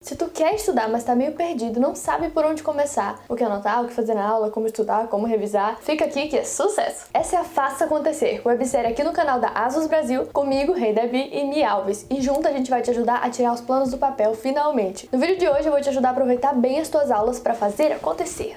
Se tu quer estudar, mas tá meio perdido, não sabe por onde começar, o que anotar, o que fazer na aula, como estudar, como revisar, fica aqui que é sucesso! Essa é a Faça Acontecer, websérie aqui no canal da Asus Brasil, comigo, Rei Devi e Mi Alves. E junto a gente vai te ajudar a tirar os planos do papel finalmente. No vídeo de hoje eu vou te ajudar a aproveitar bem as tuas aulas para fazer acontecer.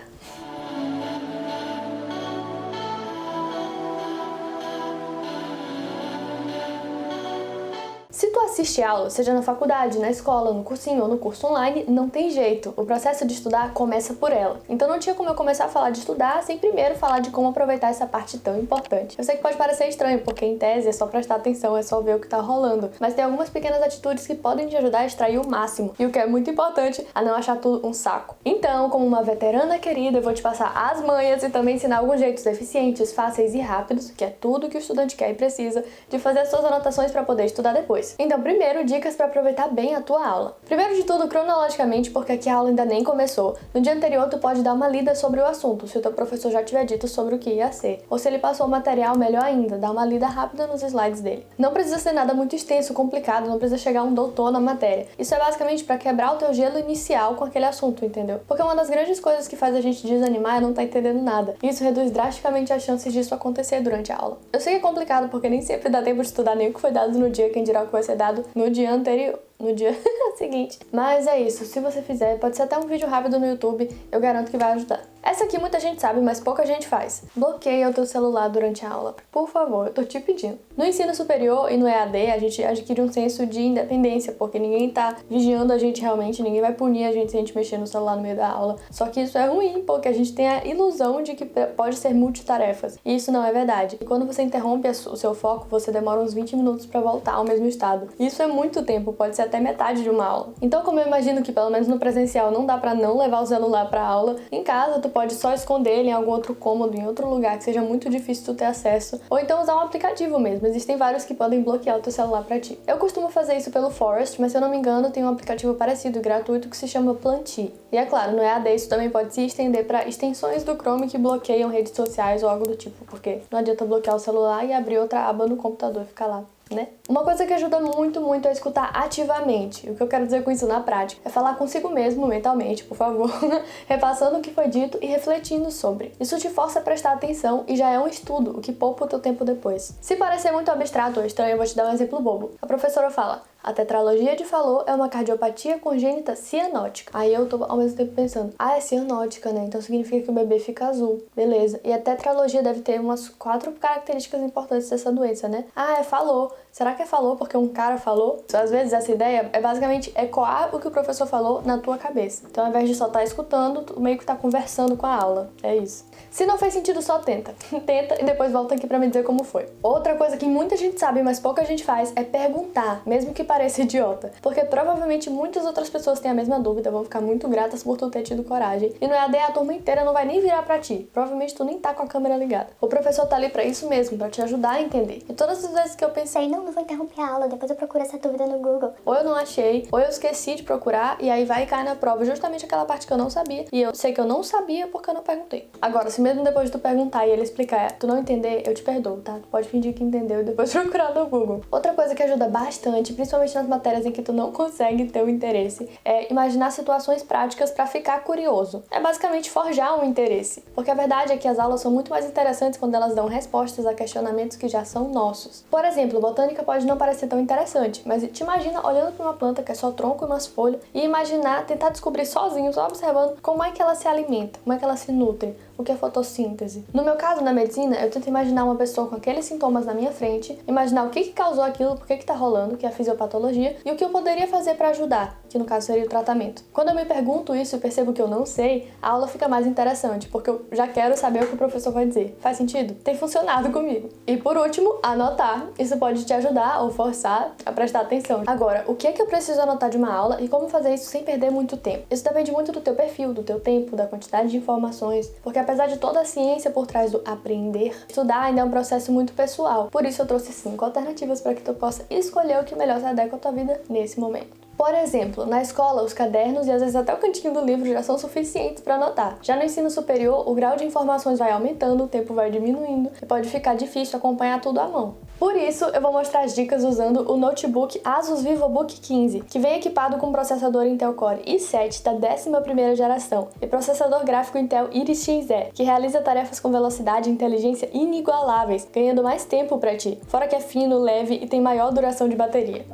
Se tu assiste aula, seja na faculdade, na escola, no cursinho ou no curso online, não tem jeito. O processo de estudar começa por ela. Então não tinha como eu começar a falar de estudar sem primeiro falar de como aproveitar essa parte tão importante. Eu sei que pode parecer estranho, porque em tese é só prestar atenção, é só ver o que tá rolando. Mas tem algumas pequenas atitudes que podem te ajudar a extrair o máximo. E o que é muito importante, a não achar tudo um saco. Então, como uma veterana querida, eu vou te passar as manhas e também ensinar alguns jeitos eficientes, fáceis e rápidos, que é tudo que o estudante quer e precisa, de fazer as suas anotações para poder estudar depois. Então, primeiro, dicas para aproveitar bem a tua aula. Primeiro de tudo, cronologicamente, porque aqui a aula ainda nem começou. No dia anterior, tu pode dar uma lida sobre o assunto, se o teu professor já tiver dito sobre o que ia ser. Ou se ele passou o material, melhor ainda, dá uma lida rápida nos slides dele. Não precisa ser nada muito extenso, complicado, não precisa chegar um doutor na matéria. Isso é basicamente para quebrar o teu gelo inicial com aquele assunto, entendeu? Porque uma das grandes coisas que faz a gente desanimar é não estar entendendo nada. Isso reduz drasticamente as chances disso acontecer durante a aula. Eu sei que é complicado, porque nem sempre dá tempo de estudar nem o que foi dado no dia, quem dirá o que vai ser dado no dia anterior, no dia seguinte. Mas é isso, se você fizer, pode ser até um vídeo rápido no YouTube, eu garanto que vai ajudar. Essa aqui muita gente sabe, mas pouca gente faz. Bloqueia o teu celular durante a aula. Por favor, eu tô te pedindo. No ensino superior e no EAD, a gente adquire um senso de independência, porque ninguém tá vigiando a gente realmente, ninguém vai punir a gente se a gente mexer no celular no meio da aula. Só que isso é ruim, porque a gente tem a ilusão de que pode ser multitarefas. E isso não é verdade. E quando você interrompe o seu foco, você demora uns 20 minutos pra voltar ao mesmo estado. Isso é muito tempo, pode ser até metade de uma aula. Então, como eu imagino que pelo menos no presencial não dá pra não levar o celular pra aula, em casa tu pode só esconder ele em algum outro cômodo, em outro lugar que seja muito difícil tu ter acesso, ou então usar um aplicativo mesmo. Existem vários que podem bloquear o teu celular pra ti. Eu costumo fazer isso pelo Forest, mas se eu não me engano tem um aplicativo parecido e gratuito que se chama Planti. E é claro, no EAD isso também pode se estender para extensões do Chrome que bloqueiam redes sociais ou algo do tipo, porque não adianta bloquear o celular e abrir outra aba no computador e ficar lá, né? Uma coisa que ajuda muito é escutar ativamente. O que eu quero dizer com isso na prática é falar consigo mesmo mentalmente, por favor, repassando o que foi dito e refletindo sobre. Isso te força a prestar atenção e já é um estudo, o que poupa o teu tempo depois. Se parecer muito abstrato ou estranho, eu vou te dar um exemplo bobo. A professora fala: a tetralogia de Fallot é uma cardiopatia congênita cianótica. Aí eu tô ao mesmo tempo pensando, é cianótica, né? Então significa que o bebê fica azul. Beleza. E a tetralogia deve ter umas 4 características importantes dessa doença, né? É Fallot. Será que é Fallot porque um cara falou? Às vezes essa ideia é basicamente ecoar o que o professor falou na tua cabeça. Então ao invés de só estar escutando, tu meio que tá conversando com a aula. É isso. Se não fez sentido, só tenta. Tenta e depois volta aqui pra me dizer como foi. Outra coisa que muita gente sabe, mas pouca gente faz, é perguntar, mesmo que pareça idiota. Porque provavelmente muitas outras pessoas têm a mesma dúvida, vão ficar muito gratas por tu ter tido coragem. E no EAD a turma inteira não vai nem virar pra ti. Provavelmente tu nem tá com a câmera ligada. O professor tá ali pra isso mesmo, pra te ajudar a entender. E todas as vezes que eu pensei, não vou interromper a aula, depois eu procuro essa dúvida no Google. Ou eu não achei, ou eu esqueci de procurar, e aí vai e cai na prova justamente aquela parte que eu não sabia. E eu sei que eu não sabia porque eu não perguntei. Agora, se mesmo depois de tu perguntar e ele explicar, tu não entender, eu te perdoo, tá? Tu pode fingir que entendeu e depois procurar no Google. Outra coisa que ajuda bastante, principalmente nas matérias em que tu não consegue ter o interesse, é imaginar situações práticas pra ficar curioso. É basicamente forjar um interesse. Porque a verdade é que as aulas são muito mais interessantes quando elas dão respostas a questionamentos que já são nossos. Por exemplo, botânica pode não parecer tão interessante, mas te imagina olhando pra uma planta que é só tronco e umas folhas e imaginar, tentar descobrir sozinho, só observando como é que ela se alimenta, como é que ela se nutre, o que é fotossíntese. No meu caso, na medicina, eu tento imaginar uma pessoa com aqueles sintomas na minha frente, imaginar o que causou aquilo, por que tá rolando, que é a fisiopatologia, e o que eu poderia fazer pra ajudar, que no caso seria o tratamento. Quando eu me pergunto isso e percebo que eu não sei, a aula fica mais interessante, porque eu já quero saber o que o professor vai dizer. Faz sentido? Tem funcionado comigo. E por último, anotar. Isso pode te ajudar ou forçar a prestar atenção. Agora, o que é que eu preciso anotar de uma aula e como fazer isso sem perder muito tempo? Isso depende muito do teu perfil, do teu tempo, da quantidade de informações, porque apesar de toda a ciência por trás do aprender, estudar ainda é um processo muito pessoal. Por isso eu trouxe 5 alternativas para que tu possa escolher o que melhor se adequa à tua vida nesse momento. Por exemplo, na escola, os cadernos e às vezes até o cantinho do livro já são suficientes para anotar. Já no ensino superior, o grau de informações vai aumentando, o tempo vai diminuindo e pode ficar difícil acompanhar tudo à mão. Por isso, eu vou mostrar as dicas usando o notebook Asus VivoBook 15, que vem equipado com processador Intel Core i7 da 11ª geração e processador gráfico Intel Iris Xe, que realiza tarefas com velocidade e inteligência inigualáveis, ganhando mais tempo para ti, fora que é fino, leve e tem maior duração de bateria.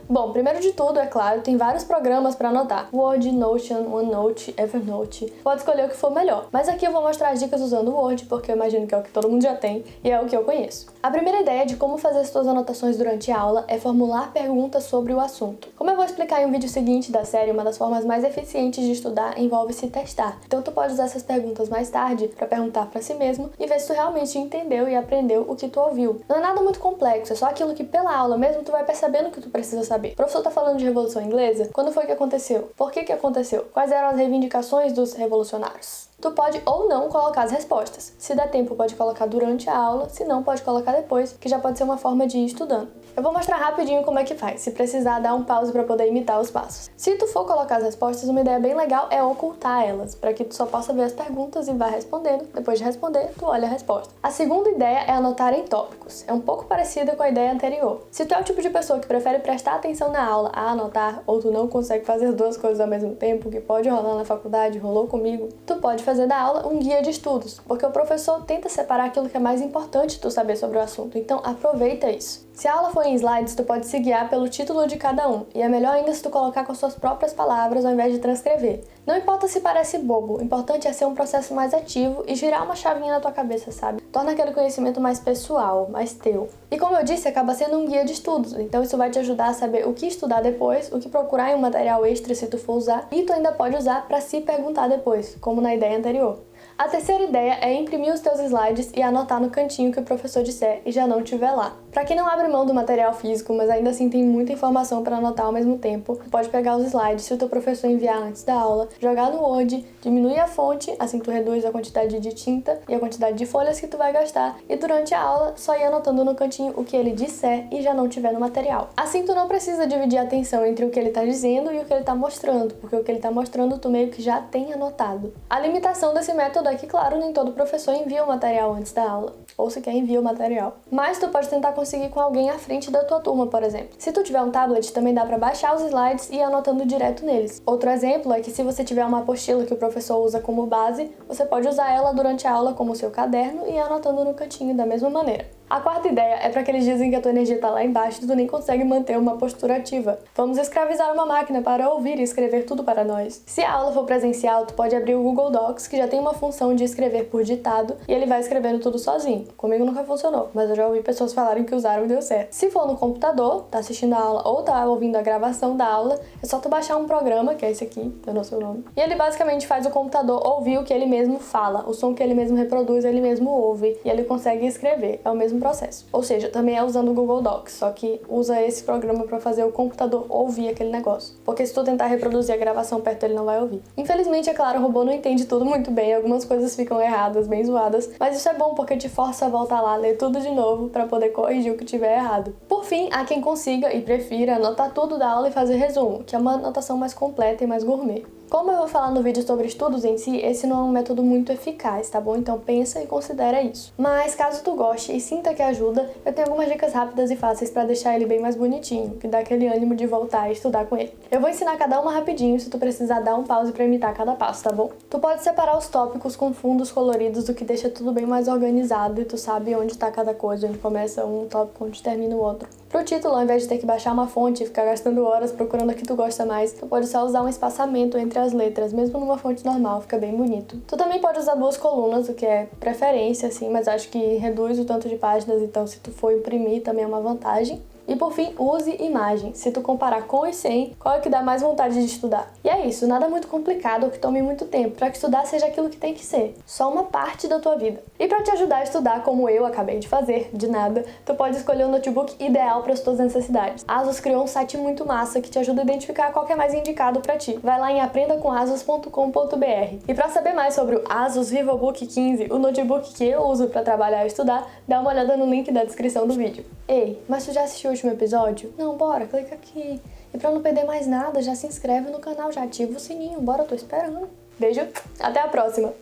Bom, primeiro de tudo, é claro, tem vários programas para anotar. Word, Notion, OneNote, Evernote. Pode escolher o que for melhor. Mas aqui eu vou mostrar as dicas usando o Word, porque eu imagino que é o que todo mundo já tem e é o que eu conheço. A primeira ideia de como fazer as suas anotações durante a aula é formular perguntas sobre o assunto. Como eu vou explicar em um vídeo seguinte da série, uma das formas mais eficientes de estudar envolve se testar. Então tu pode usar essas perguntas mais tarde para perguntar para si mesmo e ver se tu realmente entendeu e aprendeu o que tu ouviu. Não é nada muito complexo, é só aquilo que pela aula mesmo tu vai percebendo que tu precisa saber. O professor tá falando de Revolução Inglesa? Quando foi que aconteceu? Por que aconteceu? Quais eram as reivindicações dos revolucionários? Tu pode ou não colocar as respostas. Se der tempo, pode colocar durante a aula, se não, pode colocar depois, que já pode ser uma forma de ir estudando. Eu vou mostrar rapidinho como é que faz, se precisar dar um pause para poder imitar os passos. Se tu for colocar as respostas, uma ideia bem legal é ocultar elas, para que tu só possa ver as perguntas e vá respondendo. Depois de responder, tu olha a resposta. A segunda ideia é anotar em tópicos. É um pouco parecida com a ideia anterior. Se tu é o tipo de pessoa que prefere prestar atenção na aula a anotar, ou tu não consegue fazer as duas coisas ao mesmo tempo, que pode rolar na faculdade, rolou comigo, tu pode fazer da aula um guia de estudos, porque o professor tenta separar aquilo que é mais importante tu saber sobre o assunto, então aproveita isso. Se a aula for em slides, tu pode se guiar pelo título de cada um, e é melhor ainda se tu colocar com suas próprias palavras ao invés de transcrever. Não importa se parece bobo, o importante é ser um processo mais ativo e girar uma chavinha na tua cabeça, sabe? Torna aquele conhecimento mais pessoal, mais teu. E como eu disse, acaba sendo um guia de estudos, então isso vai te ajudar a saber o que estudar depois, o que procurar em um material extra se tu for usar, e tu ainda pode usar para se perguntar depois, como na ideia anterior. A terceira ideia é imprimir os teus slides e anotar no cantinho que o professor disser e já não tiver lá. Para quem não abre mão do material físico, mas ainda assim tem muita informação para anotar ao mesmo tempo, tu pode pegar os slides se o teu professor enviar antes da aula, jogar no Word, diminuir a fonte, assim tu reduz a quantidade de tinta e a quantidade de folhas que tu vai gastar, e durante a aula só ir anotando no cantinho o que ele disser e já não tiver no material. Assim tu não precisa dividir a atenção entre o que ele está dizendo e o que ele está mostrando, porque o que ele está mostrando tu meio que já tem anotado. A limitação desse método é que, claro, nem todo professor envia o material antes da aula, ou sequer envia o material. Mas tu pode tentar conseguir com alguém à frente da tua turma, por exemplo. Se tu tiver um tablet, também dá para baixar os slides e ir anotando direto neles. Outro exemplo é que se você tiver uma apostila que o professor usa como base, você pode usar ela durante a aula como seu caderno e ir anotando no cantinho da mesma maneira. A quarta ideia é para aqueles dias em que a tua energia tá lá embaixo e tu nem consegue manter uma postura ativa. Vamos escravizar uma máquina para ouvir e escrever tudo para nós. Se a aula for presencial, tu pode abrir o Google Docs, que já tem uma função de escrever por ditado, e ele vai escrevendo tudo sozinho. Comigo nunca funcionou, mas eu já ouvi pessoas falarem que usaram e deu certo. Se for no computador, tá assistindo a aula ou tá ouvindo a gravação da aula, é só tu baixar um programa, que é esse aqui, eu não sei o nome, e ele basicamente faz o computador ouvir o que ele mesmo fala, o som que ele mesmo reproduz, ele mesmo ouve, e ele consegue escrever. É o mesmo processo. Ou seja, também é usando o Google Docs, só que usa esse programa para fazer o computador ouvir aquele negócio. Porque se tu tentar reproduzir a gravação perto, ele não vai ouvir. Infelizmente, é claro, o robô não entende tudo muito bem, algumas coisas ficam erradas, bem zoadas, mas isso é bom porque te força a voltar lá, ler tudo de novo para poder corrigir o que tiver errado. Por fim, há quem consiga e prefira anotar tudo da aula e fazer resumo, que é uma anotação mais completa e mais gourmet. Como eu vou falar no vídeo sobre estudos em si, esse não é um método muito eficaz, tá bom? Então pensa e considera isso. Mas caso tu goste e sinta que ajuda, eu tenho algumas dicas rápidas e fáceis pra deixar ele bem mais bonitinho, que dá aquele ânimo de voltar a estudar com ele. Eu vou ensinar cada uma rapidinho, se tu precisar dar um pause pra imitar cada passo, tá bom? Tu pode separar os tópicos com fundos coloridos, o que deixa tudo bem mais organizado e tu sabe onde tá cada coisa, onde começa um tópico, onde termina o outro. Pro título, ao invés de ter que baixar uma fonte e ficar gastando horas procurando a que tu gosta mais, tu pode só usar um espaçamento entre as letras, mesmo numa fonte normal, fica bem bonito. Tu também pode usar duas colunas, o que é preferência, assim, mas acho que reduz o tanto de páginas, então se tu for imprimir também é uma vantagem. E por fim, use imagem. Se tu comparar com e sem, qual é que dá mais vontade de estudar? E é isso, nada muito complicado ou que tome muito tempo, para que estudar seja aquilo que tem que ser, só uma parte da tua vida. E para te ajudar a estudar, como eu acabei de fazer, de nada, tu pode escolher o notebook ideal para as tuas necessidades. A Asus criou um site muito massa que te ajuda a identificar qual que é mais indicado para ti. Vai lá em aprendacomasus.com.br. E para saber mais sobre o Asus VivoBook 15, o notebook que eu uso para trabalhar e estudar, dá uma olhada no link da descrição do vídeo. Ei, mas tu já assistiu último episódio? Não, bora, clica aqui. E pra não perder mais nada, já se inscreve no canal, já ativa o sininho. Bora, eu tô esperando. Beijo, até a próxima!